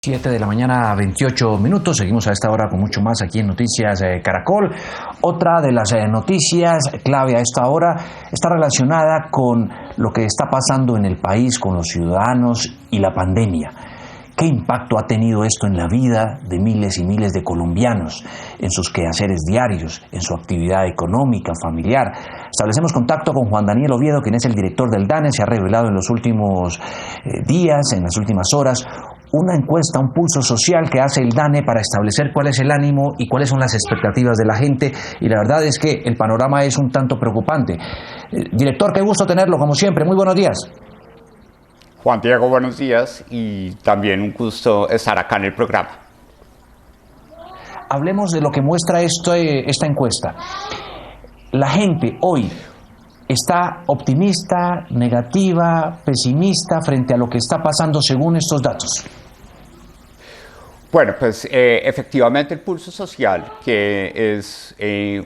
7 de la mañana, 28 minutos. Seguimos a esta hora con mucho más aquí en Noticias Caracol. Otra de las noticias clave a esta hora está relacionada con lo que está pasando en el país, con los ciudadanos y la pandemia. ¿Qué impacto ha tenido esto en la vida de miles y miles de colombianos, en sus quehaceres diarios, en su actividad económica, familiar? Establecemos contacto con Juan Daniel Oviedo, quien es el director del DANE. Se ha revelado en los últimos días, en las últimas horas, una encuesta, un pulso social que hace el DANE para establecer cuál es el ánimo y cuáles son las expectativas de la gente, y la verdad es que el panorama es un tanto preocupante. Director, qué gusto tenerlo, como siempre. Muy buenos días. Juan Diego, buenos días, y también un gusto estar acá en el programa. Hablemos de lo que muestra esta encuesta. La gente hoy ¿está optimista, negativa, pesimista frente a lo que está pasando según estos datos? Bueno, pues efectivamente el pulso social, que es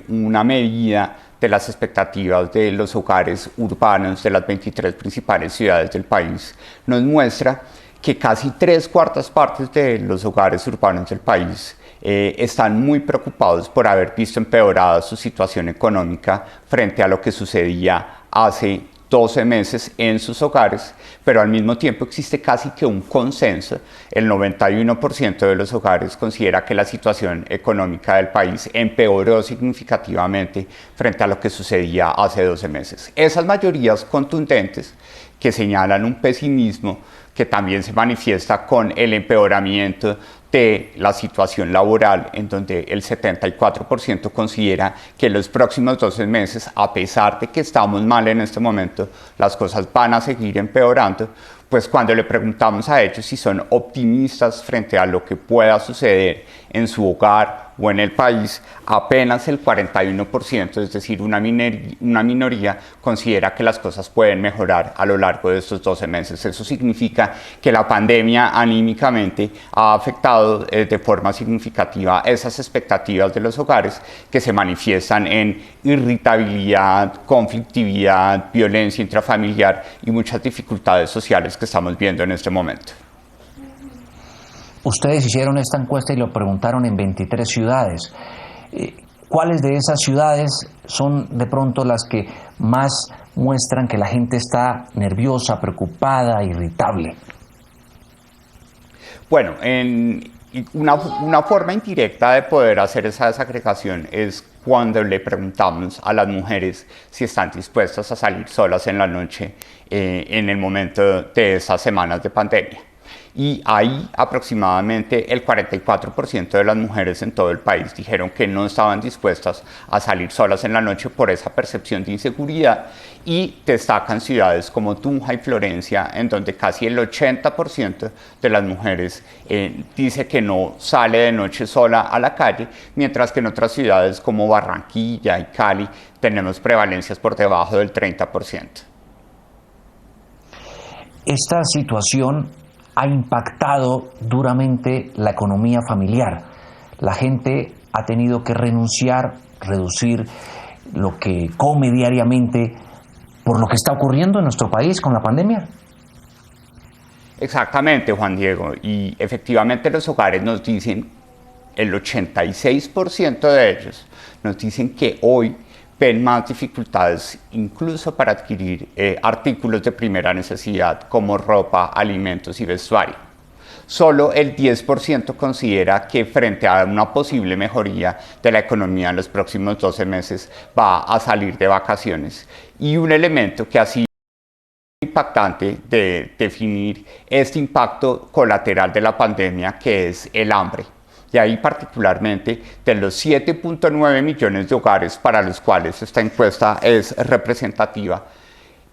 una medida de las expectativas de los hogares urbanos de las 23 principales ciudades del país, nos muestra que casi 3/4 partes de los hogares urbanos del país están muy preocupados por haber visto empeorada su situación económica frente a lo que sucedía hace 12 meses en sus hogares, pero al mismo tiempo existe casi que un consenso. El 91% de los hogares considera que la situación económica del país empeoró significativamente frente a lo que sucedía hace 12 meses. Esas mayorías contundentes que señalan un pesimismo que también se manifiesta con el empeoramiento de la situación laboral, en donde el 74% considera que los próximos 12 meses, a pesar de que estamos mal en este momento, las cosas van a seguir empeorando. Pues cuando le preguntamos a ellos si son optimistas frente a lo que pueda suceder en su hogar o en el país, apenas el 41%, es decir, una minoría, considera que las cosas pueden mejorar a lo largo de estos 12 meses. Eso significa que la pandemia anímicamente ha afectado de forma significativa esas expectativas de los hogares, que se manifiestan en irritabilidad, conflictividad, violencia intrafamiliar y muchas dificultades sociales que estamos viendo en este momento. Ustedes hicieron esta encuesta y lo preguntaron en 23 ciudades. ¿Cuáles de esas ciudades son de pronto las que más muestran que la gente está nerviosa, preocupada, irritable? Bueno, una forma indirecta de poder hacer esa desagregación es cuando le preguntamos a las mujeres si están dispuestas a salir solas en la noche en el momento de esas semanas de pandemia. Y ahí aproximadamente el 44% de las mujeres en todo el país dijeron que no estaban dispuestas a salir solas en la noche por esa percepción de inseguridad, y destacan ciudades como Tunja y Florencia, en donde casi el 80% de las mujeres dice que no sale de noche sola a la calle, mientras que en otras ciudades como Barranquilla y Cali tenemos prevalencias por debajo del 30%. Esta situación ha impactado duramente la economía familiar. La gente ha tenido que renunciar, reducir lo que come diariamente por lo que está ocurriendo en nuestro país con la pandemia. Exactamente, Juan Diego, y efectivamente los hogares nos dicen, el 86% de ellos nos dicen que hoy ven más dificultades incluso para adquirir artículos de primera necesidad como ropa, alimentos y vestuario. Solo el 10% considera que frente a una posible mejoría de la economía en los próximos 12 meses va a salir de vacaciones. Y un elemento que ha sido impactante de definir este impacto colateral de la pandemia, que es el hambre. Y ahí particularmente de los 7.9 millones de hogares para los cuales esta encuesta es representativa,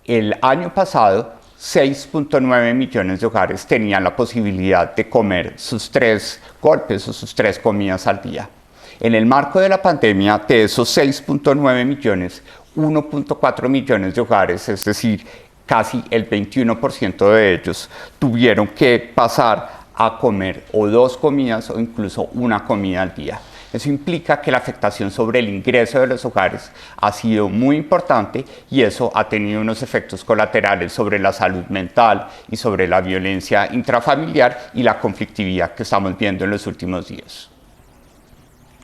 el año pasado 6.9 millones de hogares tenían la posibilidad de comer sus 3 golpes o sus 3 comidas al día. En el marco de la pandemia, de esos 6.9 millones, 1.4 millones de hogares, es decir, casi el 21% de ellos, tuvieron que pasar a comer o 2 comidas o incluso 1 comida al día. Eso implica que la afectación sobre el ingreso de los hogares ha sido muy importante y eso ha tenido unos efectos colaterales sobre la salud mental y sobre la violencia intrafamiliar y la conflictividad que estamos viendo en los últimos días.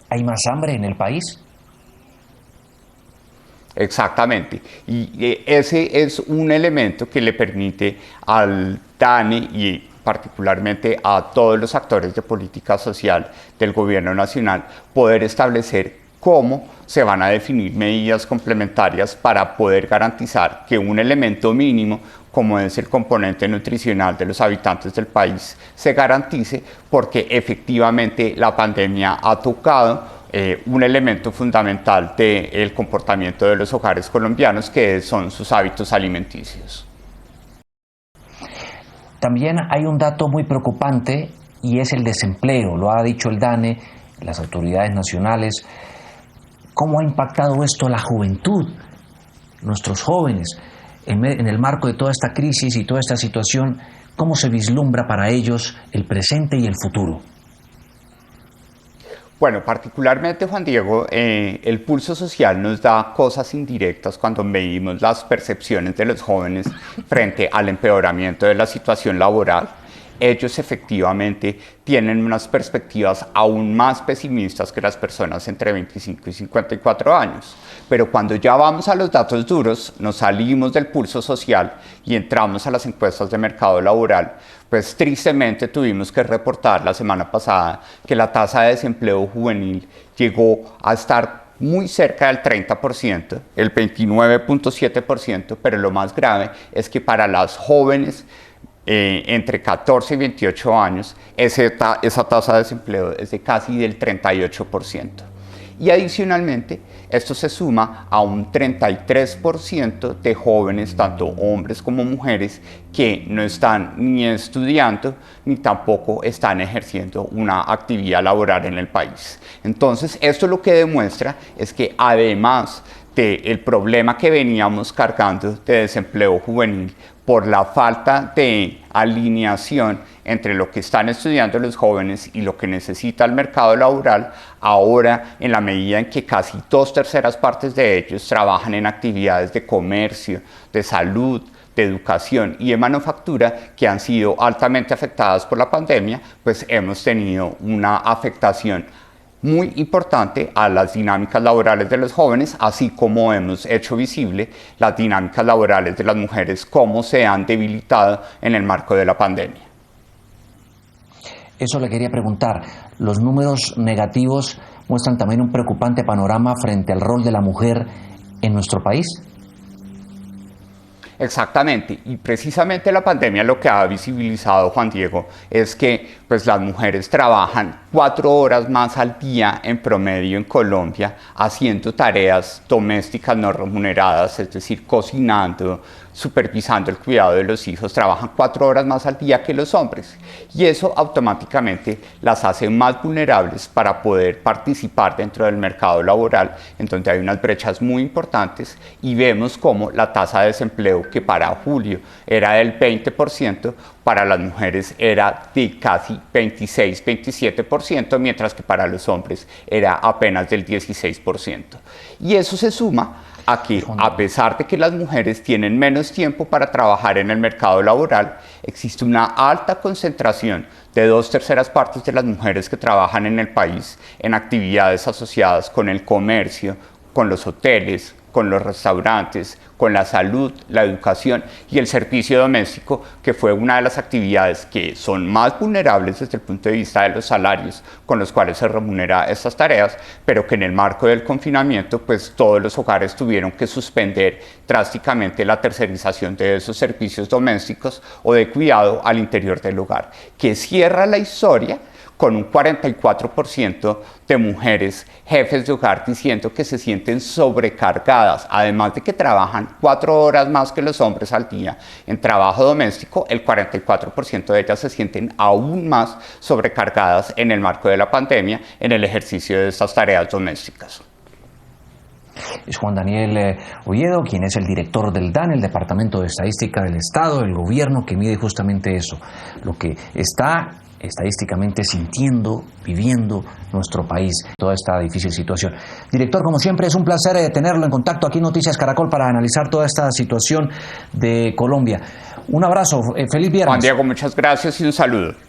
¿Hay más hambre en el país? Exactamente, y ese es un elemento que le permite al DANE y particularmente a todos los actores de política social del gobierno nacional poder establecer cómo se van a definir medidas complementarias para poder garantizar que un elemento mínimo como es el componente nutricional de los habitantes del país se garantice, porque efectivamente la pandemia ha tocado un elemento fundamental del comportamiento de los hogares colombianos, que son sus hábitos alimenticios. También hay un dato muy preocupante y es el desempleo. Lo ha dicho el DANE, las autoridades nacionales. ¿Cómo ha impactado esto a la juventud, nuestros jóvenes, en el marco de toda esta crisis y toda esta situación? ¿Cómo se vislumbra para ellos el presente y el futuro? Bueno, particularmente, Juan Diego, el pulso social nos da cosas indirectas cuando medimos las percepciones de los jóvenes frente al empeoramiento de la situación laboral. Ellos efectivamente tienen unas perspectivas aún más pesimistas que las personas entre 25 y 54 años. Pero cuando ya vamos a los datos duros, nos salimos del pulso social y entramos a las encuestas de mercado laboral, pues tristemente tuvimos que reportar la semana pasada que la tasa de desempleo juvenil llegó a estar muy cerca del 30%, el 29.7%, pero lo más grave es que para las jóvenes entre 14 y 28 años, esa tasa de desempleo es de casi del 38%. Y adicionalmente, esto se suma a un 33% de jóvenes, tanto hombres como mujeres, que no están ni estudiando ni tampoco están ejerciendo una actividad laboral en el país. Entonces, esto lo que demuestra es que además del problema que veníamos cargando de desempleo juvenil, por la falta de alineación entre lo que están estudiando los jóvenes y lo que necesita el mercado laboral, ahora en la medida en que casi 2/3 partes de ellos trabajan en actividades de comercio, de salud, de educación y de manufactura que han sido altamente afectadas por la pandemia, pues hemos tenido una afectación muy importante a las dinámicas laborales de los jóvenes, así como hemos hecho visible las dinámicas laborales de las mujeres, cómo se han debilitado en el marco de la pandemia. Eso le quería preguntar. Los números negativos muestran también un preocupante panorama frente al rol de la mujer en nuestro país. Exactamente, y precisamente la pandemia lo que ha visibilizado, Juan Diego, es que pues, las mujeres trabajan 4 horas más al día en promedio en Colombia haciendo tareas domésticas no remuneradas, es decir, cocinando, supervisando el cuidado de los hijos, trabajan 4 horas más al día que los hombres, y eso automáticamente las hace más vulnerables para poder participar dentro del mercado laboral, en donde hay unas brechas muy importantes, y vemos cómo la tasa de desempleo, que para julio era del 20%, para las mujeres era de casi 26-27%, mientras que para los hombres era apenas del 16%. Y eso se suma a que, a pesar de que las mujeres tienen menos tiempo para trabajar en el mercado laboral, existe una alta concentración de 2/3 partes de las mujeres que trabajan en el país en actividades asociadas con el comercio, con los hoteles, con los restaurantes, con la salud, la educación y el servicio doméstico, que fue una de las actividades que son más vulnerables desde el punto de vista de los salarios con los cuales se remunera estas tareas, pero que en el marco del confinamiento, pues todos los hogares tuvieron que suspender drásticamente la tercerización de esos servicios domésticos o de cuidado al interior del hogar, que cierra la historia con un 44% de mujeres jefes de hogar diciendo que se sienten sobrecargadas, además de que trabajan 4 horas más que los hombres al día en trabajo doméstico. El 44% de ellas se sienten aún más sobrecargadas en el marco de la pandemia en el ejercicio de estas tareas domésticas. Es Juan Daniel Oviedo, quien es el director del DANE, el Departamento de Estadística del Estado, el gobierno que mide justamente eso, lo que está estadísticamente sintiendo, viviendo nuestro país, toda esta difícil situación. Director, como siempre, es un placer tenerlo en contacto aquí en Noticias Caracol para analizar toda esta situación de Colombia. Un abrazo, feliz viernes. Juan Diego, muchas gracias y un saludo.